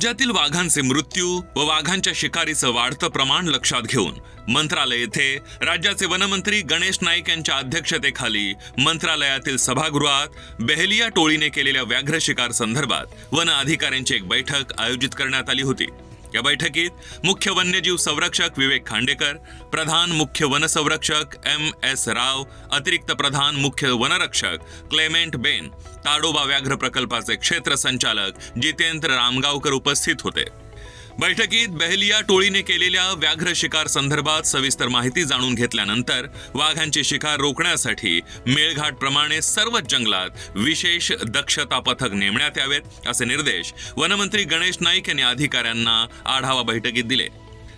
राज्यातील वाघांचे मृत्यू व वाघांच्या शिकारीचं वाढतं प्रमाण लक्षात घेऊन मंत्रालय येथे राज्याचे वनमंत्री गणेश नाईक यांच्या अध्यक्षतेखाली मंत्रालयातील सभागृहात बेहलिया टोळीने केलेल्या व्याघ्र शिकार संदर्भात वन अधिकाऱ्यांची एक बैठक आयोजित करण्यात आली होती। या बैठकीत मुख्य वन्यजीव संरक्षक विवेक खांडेकर, प्रधान मुख्य वनसंरक्षक MS राव, अतिरिक्त प्रधान मुख्य वनरक्षक क्लेमेंट बेन, ताडोबा व्याघ्र प्रकल्पाचे क्षेत्र संचालक जितेंद्र रामगावकर उपस्थित होते। बैठकीत बेहलिया टोळीने केलेल्या व्याघ्र शिकार संदर्भात सविस्तर माहिती जाणून घेतल्यानंतर वाघांची शिकार रोखण्यासाठी मेळघाट प्रमाणे सर्वच जंगलात विशेष दक्षता पथक नेमण्यात यावेत असे निर्देश वनमंत्री गणेश नाईक यांनी अधिकाऱ्यांना आढावा बैठकीत दिले।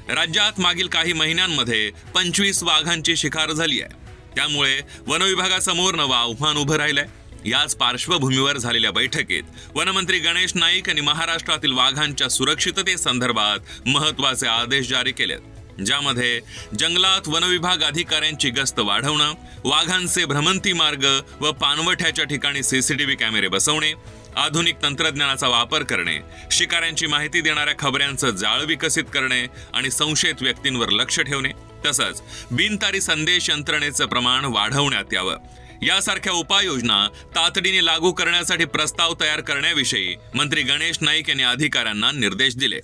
राज्यात मागील काही महिन्यांमध्ये 25 वाघांची शिकार झाली आहे, त्यामुळे वनविभागासमोर नवं आव्हान उभं राहिलंय। याच पार्श्वभूमीवर झालेल्या बैठकीत वनमंत्री गणेश नाईक यांनी महाराष्ट्रातील वाघांच्या सुरक्षिततेसंदर्भात महत्त्वाचे आदेश जारी केलेत, ज्यामध्ये जंगलात वनविभाग अधिकाऱ्यांची गस्त वाढवणं, वाघांचे भ्रमंती मार्ग व पाणवठ्याच्या ठिकाणी CCTV कॅमेरे बसवणे, आधुनिक तंत्रज्ञानाचा वापर करणे, शिकाऱ्यांची माहिती देणाऱ्या खबऱ्यांचं जाळ विकसित करणे आणि संशयित व्यक्तींवर लक्ष ठेवणे, तसंच बिनतारी संदेश यंत्रणेचं प्रमाण वाढवण्यात यावं यासारख्या उपाययोजना तातडीने लागू करण्यासाठी प्रस्ताव तयार करण्याविषयी मंत्री गणेश नाईक यांनी अधिकाऱ्यांना निर्देश दिले।